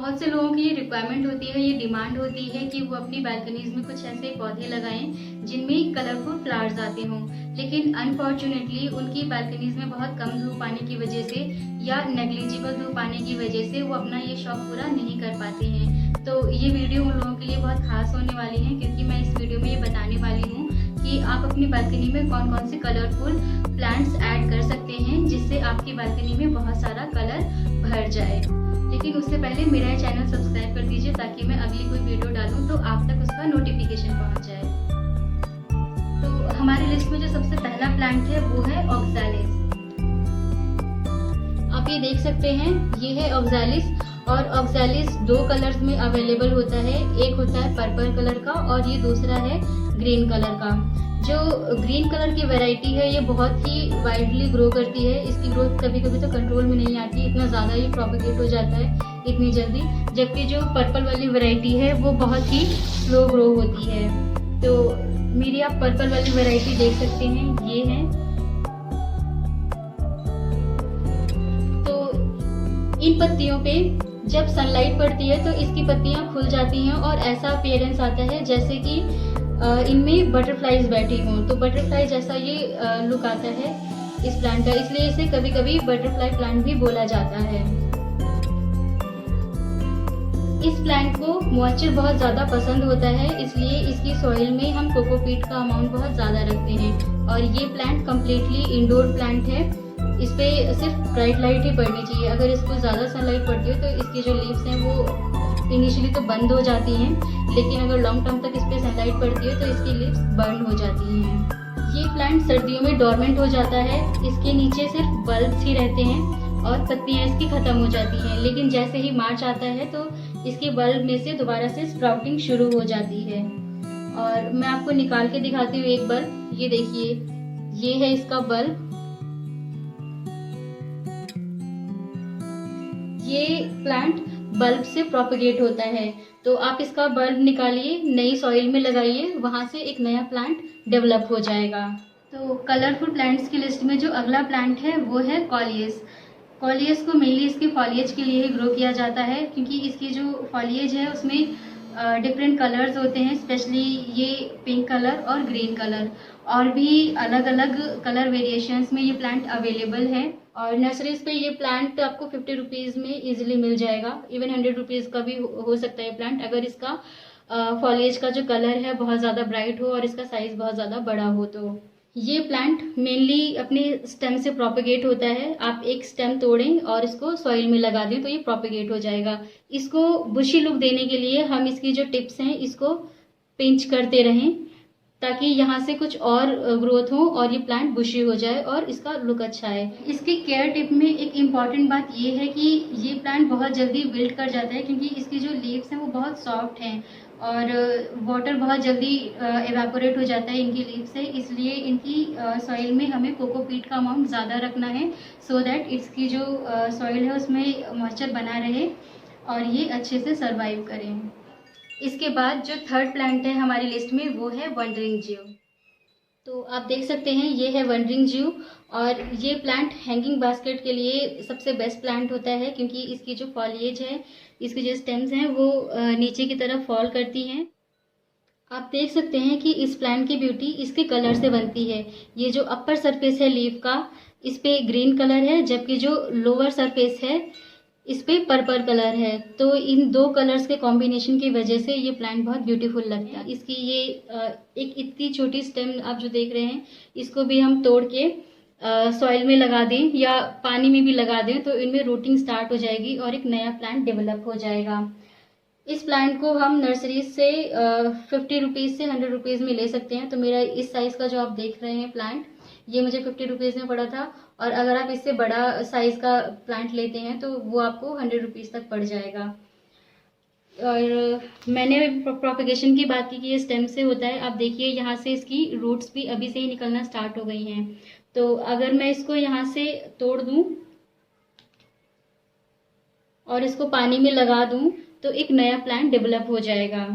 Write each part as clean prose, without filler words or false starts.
बहुत से लोगों की ये रिक्वायरमेंट होती है, ये डिमांड होती है कि वो अपनी बालकनीज में कुछ ऐसे पौधे लगाएं जिनमें कलरफुल फ्लावर्स आते हों, लेकिन अनफॉर्चुनेटली उनकी बालकनीज में बहुत कम धूप आने की वजह से या नेग्लिजिबल धूप आने की वजह से वो अपना ये शौक पूरा नहीं कर पाते हैं। तो ये वीडियो उन लोगों के लिए बहुत खास होने वाली है, क्योंकि मैं इस वीडियो में ये बताने वाली हूँ कि आप अपनी बालकनी में कौन कौन से कलरफुल प्लांट्स ऐड कर सकते हैं जिससे आपकी बालकनी में बहुत सारा कलर भर जाए। लेकिन उससे पहले मेरा ये चैनल सब्सक्राइब कर दीजिए ताकि मैं अगली कोई वीडियो डालूं तो आप तक उसका नोटिफिकेशन पहुंच जाए। तो हमारी लिस्ट में जो सबसे पहला प्लांट है वो है ऑक्सैलिस। आप ये देख सकते हैं, ये है ऑक्सैलिस। और ऑक्सैलिस दो कलर्स में अवेलेबल होता है, एक होता है पर्पल कलर का और ये दूसरा है ग्रीन कलर का। जो ग्रीन कलर की वैरायटी है ये बहुत ही वाइडली ग्रो करती है, इसकी ग्रोथ कभी कभी तो कंट्रोल में नहीं आती, इतना ज़्यादा ये प्रोपेगेट हो जाता है इतनी जल्दी। जबकि जो पर्पल वाली वैरायटी है वो बहुत ही स्लो ग्रो होती है। तो मेरी आप पर्पल वाली वैरायटी देख सकते हैं, ये है। तो इन पत्तियों पे जब सनलाइट पड़ती है तो इसकी पत्तियां खुल जाती हैं और ऐसा अपीयरेंस आता है जैसे कि इनमें बटरफ्लाईज बैठी हों। तो बटरफ्लाई जैसा ये लुक आता है इस प्लांट का, इसलिए इसे कभी कभी बटरफ्लाई प्लांट भी बोला जाता है। इस प्लांट को मॉइस्चर बहुत ज़्यादा पसंद होता है, इसलिए इसकी सॉइल में हम कोकोपीट का अमाउंट बहुत ज़्यादा रखते हैं। और ये प्लांट कम्प्लीटली इंडोर प्लांट है, इस पे सिर्फ ब्राइट लाइट ही पड़नी चाहिए। अगर इसको ज़्यादा सनलाइट पड़ती है तो इसकी जो लीव्स हैं वो इनिशियली तो बंद हो जाती हैं, लेकिन अगर लॉन्ग टर्म तक इस पर सनलाइट पड़ती है तो इसकी लीव्स बर्न हो जाती हैं। ये प्लांट सर्दियों में डोरमेंट हो जाता है, इसके नीचे सिर्फ बल्ब्स ही रहते हैं और पत्तियाँ इसकी ख़त्म हो जाती हैं। लेकिन जैसे ही मार्च आता है तो इसके बल्ब में से दोबारा से स्प्राउटिंग शुरू हो जाती है। और मैं आपको निकाल के दिखाती हूँ एक बल्ब, ये देखिए, ये है इसका बल्ब। ये प्लांट बल्ब से प्रोपेगेट होता है, तो आप इसका बल्ब निकालिए, नई सॉइल में लगाइए, वहां से एक नया प्लांट डेवलप हो जाएगा। तो कलरफुल प्लांट्स की लिस्ट में जो अगला प्लांट है वो है कॉलियस। कॉलियस को मेनली इसके फॉलिएज के लिए ग्रो किया जाता है, क्योंकि इसकी जो फॉलिएज है उसमें डिफरेंट कलर्स होते हैं, स्पेशली ये पिंक कलर और ग्रीन कलर, और भी अलग अलग कलर वेरिएशंस में ये प्लांट अवेलेबल है। और नर्सरीज पे ये प्लांट आपको 50 रुपीज़ में इजीली मिल जाएगा, इवन 100 रुपीज़ का भी हो सकता है प्लांट, अगर इसका फॉलिएज का जो कलर है बहुत ज़्यादा ब्राइट हो और इसका साइज बहुत ज़्यादा बड़ा हो। तो ये प्लांट मेनली अपने स्टेम से प्रोपेगेट होता है। आप एक स्टेम तोड़ें और इसको सॉइल में लगा दें तो ये प्रोपेगेट हो जाएगा। इसको बुशी लुक देने के लिए हम इसकी जो टिप्स हैं इसको पिंच करते रहें ताकि यहाँ से कुछ और ग्रोथ हो और ये प्लांट बुशी हो जाए और इसका लुक अच्छा है। इसकी केयर टिप में एक इम्पॉर्टेंट बात ये है कि ये प्लांट बहुत जल्दी विल्ट कर जाता है, क्योंकि इसकी जो लीव्स हैं वो बहुत सॉफ्ट हैं और वाटर बहुत जल्दी एवेपोरेट हो जाता है इनकी लीव से, इसलिए इनकी सॉइल में हमें कोकोपीट का अमाउंट ज़्यादा रखना है, सो दैट इसकी जो सॉइल है उसमें मॉइस्चर बना रहे और ये अच्छे से सर्वाइव करें। इसके बाद जो थर्ड प्लांट है हमारी लिस्ट में वो है वंडरिंग ज्यू। तो आप देख सकते हैं, ये है वंडरिंग ज्यू और ये प्लांट हैंगिंग बास्केट के लिए सबसे बेस्ट प्लांट होता है, क्योंकि इसकी जो फॉलिएज है, इसकी जो स्टेम्स हैं वो नीचे की तरफ फॉल करती हैं। आप देख सकते हैं कि इस प्लांट की ब्यूटी इसके कलर से बनती है। ये जो अपर सरफेस है लीफ का, इस पे ग्रीन कलर है, जबकि जो लोअर सरफेस है इस पे पर्पल कलर है। तो इन दो कलर्स के कॉम्बिनेशन की वजह से ये प्लांट बहुत ब्यूटीफुल लगता है। इसकी ये एक इतनी छोटी स्टेम आप जो देख रहे हैं, इसको भी हम तोड़ के सॉइल में लगा दें या पानी में भी लगा दें तो इनमें रूटिंग स्टार्ट हो जाएगी और एक नया प्लांट डेवलप हो जाएगा। इस प्लांट को हम नर्सरी से 50 रुपीज़ से 100 रुपीज़ में ले सकते हैं। तो मेरा इस साइज़ का जो आप देख रहे हैं प्लांट, ये मुझे 50 रुपीज़ में पड़ा था, और अगर आप इससे बड़ा साइज़ का प्लांट लेते हैं तो वो आपको 100 रुपीज़ तक पड़ जाएगा। और मैंने प्रोपेगेशन की बात की कि ये स्टेम से होता है। आप देखिए यहाँ से इसकी रूट्स भी अभी से ही निकलना स्टार्ट हो गई हैं। तो अगर मैं इसको यहाँ से तोड़ दूँ और इसको पानी में लगा दूँ तो एक नया प्लांट डेवलप हो जाएगा।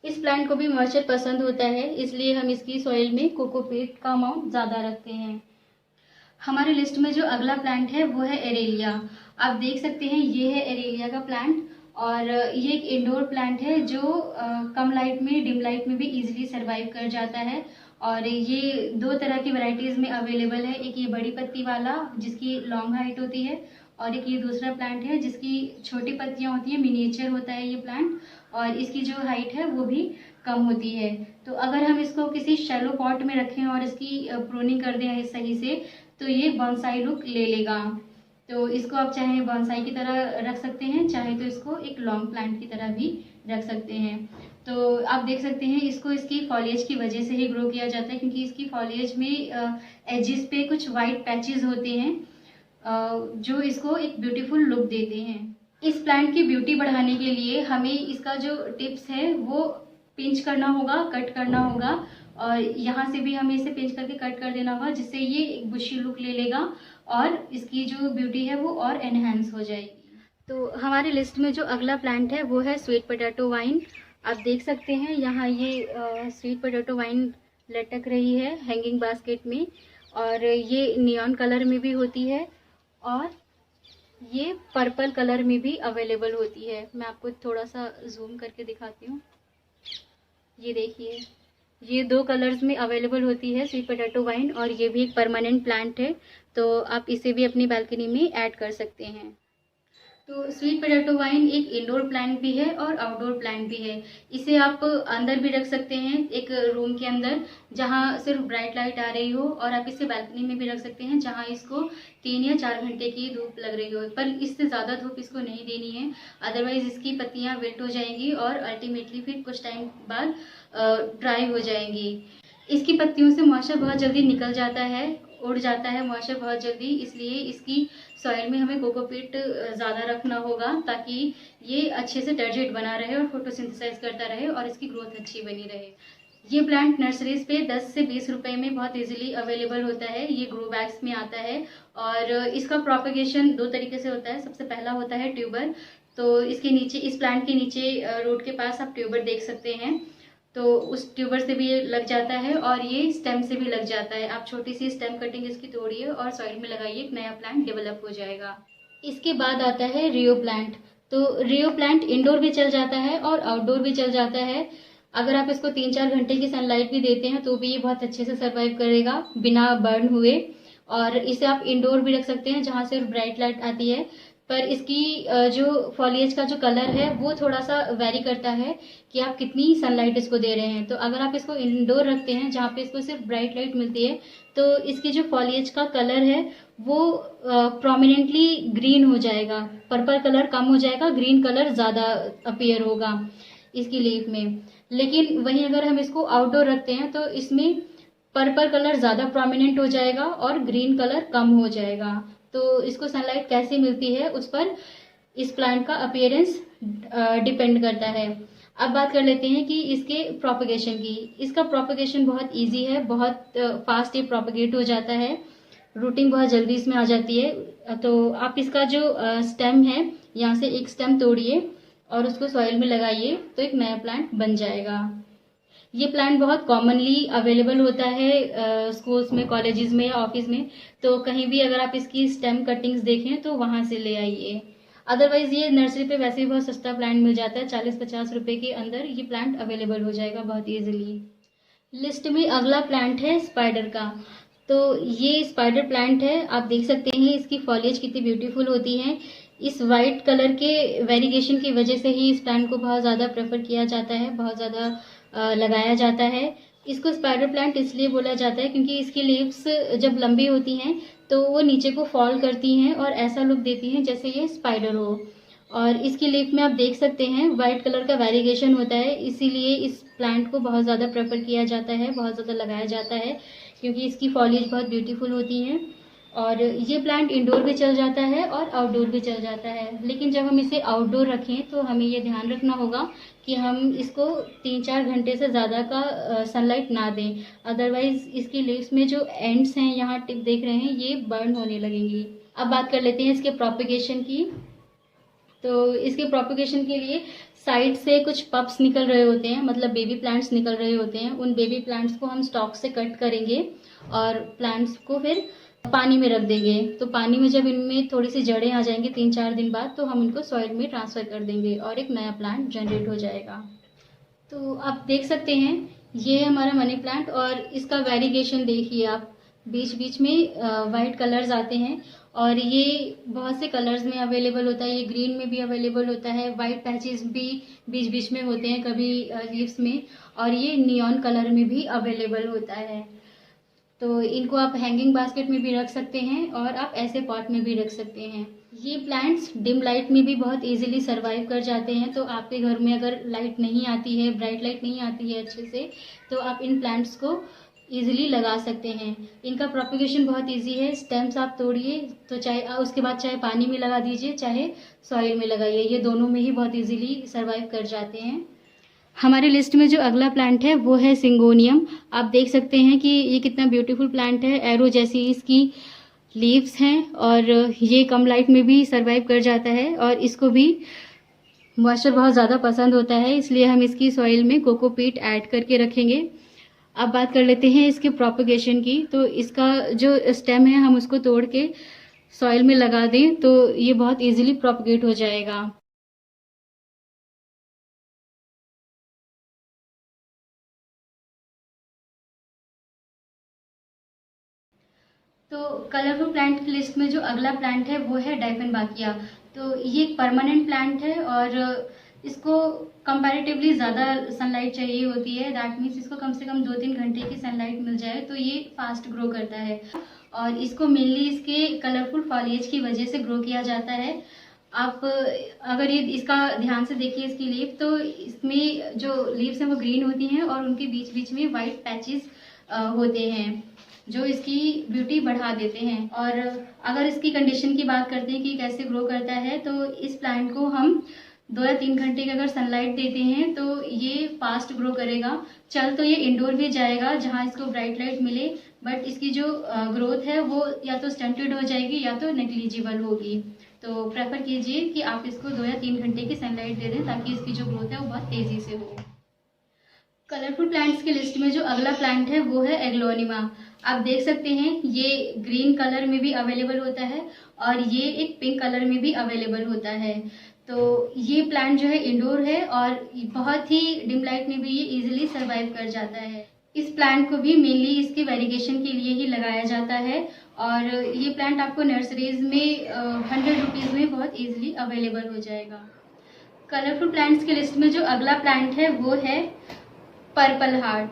इस प्लांट को भी मॉइस्चर पसंद होता है, इसलिए हम इसकी सॉइल में कोकोपीट का अमाउंट ज़्यादा रखते हैं। हमारे लिस्ट में जो अगला प्लांट है वो है एरेलिया। आप देख सकते हैं ये है एरेलिया का प्लांट, और ये एक इंडोर प्लांट है जो कम लाइट में, डिम लाइट में भी इजीली सरवाइव कर जाता है। और ये दो तरह की वैरायटीज़ में अवेलेबल है, एक ये बड़ी पत्ती वाला जिसकी लॉन्ग हाइट होती है, और एक ये दूसरा प्लांट है जिसकी छोटी पत्तियां होती हैं, मिनिएचर होता है ये प्लांट, और इसकी जो हाइट है वो भी कम होती है। तो अगर हम इसको किसी शैलो पॉट में रखें और इसकी प्रूनिंग कर दें सही से, तो ये बॉन्साई लुक ले लेगा। तो इसको आप चाहे बॉन्साई की तरह रख सकते हैं, चाहे तो इसको एक लॉन्ग प्लांट की तरह भी रख सकते हैं। तो आप देख सकते हैं इसको इसकी फॉलिएज की वजह से ही ग्रो किया जाता है, क्योंकि इसकी फॉलिएज में एजेस पे कुछ वाइट पैचेस होते हैं जो इसको एक ब्यूटीफुल लुक देते हैं। इस प्लांट की ब्यूटी बढ़ाने के लिए हमें इसका जो टिप्स है वो पिंच करना होगा, कट करना होगा, और यहाँ से भी हमें इसे पिंच करके कट कर देना होगा, जिससे ये एक बुशी लुक ले लेगा और इसकी जो ब्यूटी है वो और एनहेंस हो जाएगी। तो हमारे लिस्ट में जो अगला प्लांट है वो है स्वीट पोटैटो वाइन। आप देख सकते हैं यहाँ ये स्वीट पोटैटो वाइन लटक रही है हैंगिंग बास्केट में, और ये नियॉन कलर में भी होती है और ये पर्पल कलर में भी अवेलेबल होती है। मैं आपको थोड़ा सा जूम करके दिखाती हूँ। ये देखिए, ये दो कलर्स में अवेलेबल होती है स्वीट पोटैटो वाइन, और ये भी एक परमानेंट प्लांट है, तो आप इसे भी अपनी बालकनी में ऐड कर सकते हैं। तो स्वीट पोटैटो वाइन एक इंडोर प्लांट भी है और आउटडोर प्लांट भी है। इसे आप अंदर भी रख सकते हैं, एक रूम के अंदर जहां सिर्फ ब्राइट लाइट आ रही हो, और आप इसे बालकनी में भी रख सकते हैं जहां इसको 3 या 4 घंटे की धूप लग रही हो, पर इससे ज़्यादा धूप इसको नहीं देनी है, अदरवाइज इसकी पत्तियां विल्ट हो जाएंगी और अल्टीमेटली फिर कुछ टाइम बाद ड्राई हो जाएंगी। इसकी पत्तियों से मॉइस्चर बहुत जल्दी निकल जाता है, उड़ जाता है मॉइस्चर बहुत जल्दी, इसलिए इसकी सॉइल में हमें कोकोपीट ज़्यादा रखना होगा ताकि ये अच्छे से टर्जेट बना रहे और फोटोसिंथेसाइज करता रहे और इसकी ग्रोथ अच्छी बनी रहे। ये प्लांट नर्सरीज पे 10 से 20 रुपए में बहुत इजीली अवेलेबल होता है। ये ग्रो बैग्स में आता है, और इसका प्रोपगेशन 2 तरीके से होता है। सबसे पहला होता है ट्यूबर, तो इसके नीचे, इस प्लांट के नीचे रूट के पास आप ट्यूबर देख सकते हैं, तो उस ट्यूबर से भी ये लग जाता है और ये स्टेम से भी लग जाता है। आप छोटी सी स्टेम कटिंग इसकी तोड़िए और सॉइल में लगाइए, एक नया प्लांट डेवलप हो जाएगा। इसके बाद आता है रियो प्लांट। तो रियो प्लांट इंडोर भी चल जाता है और आउटडोर भी चल जाता है। अगर आप इसको 3-4 घंटे की सनलाइट भी देते हैं तो भी ये बहुत अच्छे से सर्वाइव करेगा बिना बर्न हुए, और इसे आप इंडोर भी रख सकते हैं जहाँ से ब्राइट लाइट आती है। पर इसकी जो फॉलिएज का जो कलर है वो थोड़ा सा वेरी करता है कि आप कितनी सनलाइट इसको दे रहे हैं। तो अगर आप इसको इंडोर रखते हैं जहाँ पे इसको सिर्फ ब्राइट लाइट मिलती है, तो इसकी जो फॉलिएज का कलर है वो प्रोमिनेंटली ग्रीन हो जाएगा, पर्पल कलर कम हो जाएगा, ग्रीन कलर ज़्यादा अपीयर होगा इसकी लीफ में। लेकिन वहीं अगर हम इसको आउटडोर रखते हैं तो इसमें पर्पल कलर ज़्यादा प्रोमिनेंट हो जाएगा और ग्रीन कलर कम हो जाएगा। तो इसको सनलाइट कैसे मिलती है उस पर इस प्लांट का अपीयरेंस डिपेंड करता है। अब बात कर लेते हैं कि इसके प्रोपगेशन की। इसका प्रोपगेशन बहुत इजी है, बहुत फास्ट ये प्रोपगेट हो जाता है, रूटिंग बहुत जल्दी इसमें आ जाती है। तो आप इसका जो स्टेम है, यहाँ से एक स्टेम तोड़िए और उसको सॉइल में लगाइए तो एक नया प्लांट बन जाएगा। ये प्लांट बहुत कॉमनली अवेलेबल होता है स्कूल्स में, कॉलेजेस में या ऑफिस में, तो कहीं भी अगर आप इसकी स्टेम कटिंग्स देखें तो वहाँ से ले आइए। अदरवाइज ये नर्सरी पे वैसे भी बहुत सस्ता प्लांट मिल जाता है, 40-50 रुपए के अंदर ये प्लांट अवेलेबल हो जाएगा बहुत ईजिली। लिस्ट में अगला प्लांट है स्पाइडर का। तो ये स्पाइडर प्लांट है, आप देख सकते हैं इसकी फॉलिएज कितनी ब्यूटीफुल होती है। इस वाइट कलर के वेरिएशन की वजह से ही इस प्लांट को बहुत ज़्यादा प्रेफर किया जाता है, बहुत ज़्यादा लगाया जाता है। इसको स्पाइडर प्लांट इसलिए बोला जाता है क्योंकि इसकी लीव्स जब लंबी होती हैं तो वो नीचे को फॉल करती हैं और ऐसा लुक देती हैं जैसे ये स्पाइडर हो। और इसकी लीफ में आप देख सकते हैं वाइट कलर का वेरिएशन होता है, इसीलिए इस प्लांट को बहुत ज़्यादा प्रेफर किया जाता है, बहुत ज़्यादा लगाया जाता है, क्योंकि इसकी फॉलिएज बहुत ब्यूटीफुल होती हैं। और ये प्लांट इंडोर भी चल जाता है और आउटडोर भी चल जाता है। लेकिन जब हम इसे आउटडोर रखें तो हमें ये ध्यान रखना होगा कि हम इसको 3-4 घंटे से ज़्यादा का सनलाइट ना दें, अदरवाइज इसकी लीव्स में जो एंड्स हैं, यहाँ टिप देख रहे हैं, ये बर्न होने लगेंगी। अब बात कर लेते हैं इसके प्रोपगेशन की। तो इसके प्रोपगेशन के लिए साइड से कुछ पप्स निकल रहे होते हैं, मतलब बेबी प्लांट्स निकल रहे होते हैं। उन बेबी प्लांट्स को हम स्टॉक से कट करेंगे और प्लांट्स को फिर पानी में रख देंगे। तो पानी में जब इनमें थोड़ी सी जड़ें आ जाएंगी 3-4 दिन बाद, तो हम इनको सॉइल में ट्रांसफ़र कर देंगे और एक नया प्लांट जनरेट हो जाएगा। तो आप देख सकते हैं ये है हमारा मनी प्लांट, और इसका वेरिगेशन देखिए आप, बीच बीच में वाइट कलर्स आते हैं और ये बहुत से कलर्स में अवेलेबल होता है। ये ग्रीन में भी अवेलेबल होता है, वाइट पैचेस भी बीच बीच में होते हैं कभी लीव्स में, और ये नियॉन कलर में भी अवेलेबल होता है। तो इनको आप हैंगिंग बास्केट में भी रख सकते हैं और आप ऐसे पॉट में भी रख सकते हैं। ये प्लांट्स डिम लाइट में भी बहुत इजीली सरवाइव कर जाते हैं। तो आपके घर में अगर लाइट नहीं आती है, ब्राइट लाइट नहीं आती है अच्छे से, तो आप इन प्लांट्स को इजीली लगा सकते हैं। इनका प्रोपगेशन बहुत इजी है। स्टेम्स आप तोड़िए, तो चाहे उसके बाद चाहे पानी में लगा दीजिए, चाहे सॉइल में लगाइए, ये दोनों में ही बहुत इजीली सरवाइव कर जाते हैं। हमारी लिस्ट में जो अगला प्लांट है वो है सिंगोनियम। आप देख सकते हैं कि ये कितना ब्यूटीफुल प्लांट है। एरो जैसी इसकी लीव्स हैं और ये कम लाइट में भी सरवाइव कर जाता है, और इसको भी मॉइस्चर बहुत ज़्यादा पसंद होता है, इसलिए हम इसकी सॉइल में कोकोपीट ऐड करके रखेंगे। अब बात कर लेते हैं इसके प्रोपगेशन की। तो इसका जो स्टेम है हम उसको तोड़ के सॉइल में लगा दें तो ये बहुत ईजिली प्रोपगेट हो जाएगा। तो कलरफुल प्लांट की लिस्ट में जो अगला प्लांट है वो है डाइफेनबाकिया। तो ये एक परमानेंट प्लांट है और इसको कंपैरेटिवली ज़्यादा सनलाइट चाहिए होती है। दैट मीन्स इसको कम से कम 2-3 घंटे की सनलाइट मिल जाए तो ये फास्ट ग्रो करता है, और इसको मेनली इसके कलरफुल फॉलिएज की वजह से ग्रो किया जाता है। आप अगर ये इसका ध्यान से देखिए इसकी लीफ, तो इसमें जो लीव्स हैं वो ग्रीन होती हैं और उनके बीच बीच में वाइट पैचेस होते हैं जो इसकी ब्यूटी बढ़ा देते हैं। और अगर इसकी कंडीशन की बात करते हैं कि कैसे ग्रो करता है, तो इस प्लांट को हम 2 या 3 घंटे की अगर सनलाइट देते हैं तो ये फास्ट ग्रो करेगा। चल तो ये इंडोर भी जाएगा जहाँ इसको ब्राइट लाइट मिले, बट इसकी जो ग्रोथ है वो या तो स्टंटेड हो जाएगी या तो नेग्लिजिबल होगी। तो प्रेफर कीजिए कि आप इसको 2 या 3 घंटे की सनलाइट दे दें ताकि इसकी जो ग्रोथ है वो बहुत तेज़ी से हो। कलरफुल प्लांट्स की लिस्ट में जो अगला प्लांट है वो है एग्लोनिमा। आप देख सकते हैं ये ग्रीन कलर में भी अवेलेबल होता है और ये एक पिंक कलर में भी अवेलेबल होता है। तो ये प्लांट जो है इंडोर है और बहुत ही डिम लाइट में भी ये इजीली सरवाइव कर जाता है। इस प्लांट को भी मेनली इसके वेरिगेशन के लिए ही लगाया जाता है, और ये प्लांट आपको नर्सरीज में 100 रुपीज़ में बहुत ईजिली अवेलेबल हो जाएगा। कलरफुल प्लांट्स की लिस्ट में जो अगला प्लांट है वो है पर्पल हार्ट।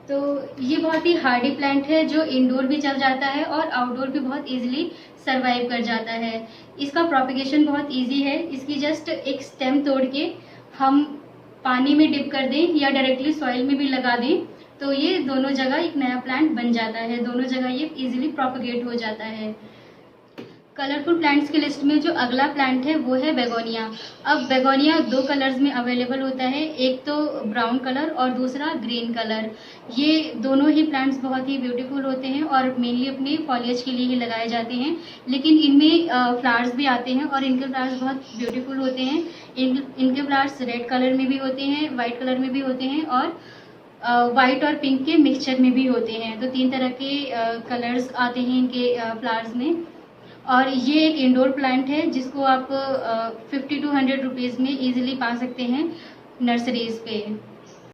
तो ये बहुत ही हार्डी प्लांट है जो इंडोर भी चल जाता है और आउटडोर भी बहुत इजीली सरवाइव कर जाता है। इसका प्रोपगेशन बहुत इजी है। इसकी जस्ट एक स्टेम तोड़ के हम पानी में डिप कर दें या डायरेक्टली सॉइल में भी लगा दें तो ये दोनों जगह एक नया प्लांट बन जाता है, दोनों जगह ये इजीली प्रोपगेट हो जाता है। कलरफुल प्लांट्स की लिस्ट में जो अगला प्लांट है वो है बेगोनिया। अब बेगोनिया 2 कलर्स में अवेलेबल होता है, एक तो ब्राउन कलर और दूसरा ग्रीन कलर। ये दोनों ही प्लांट्स बहुत ही ब्यूटीफुल होते हैं और मेनली अपने फॉलिएज के लिए ही लगाए जाते हैं, लेकिन इनमें फ्लावर्स भी आते हैं और इनके फ्लावर्स बहुत ब्यूटीफुल होते हैं। इनके फ्लावर्स रेड कलर में भी होते हैं, वाइट कलर में भी होते हैं और वाइट और पिंक के मिक्सचर में भी होते हैं। तो 3 तरह के कलर्स आते हैं इनके फ्लावर्स में। और ये एक इंडोर प्लांट है जिसको आप 50 to 100 रुपीज़ में इजीली पा सकते हैं नर्सरीज पे।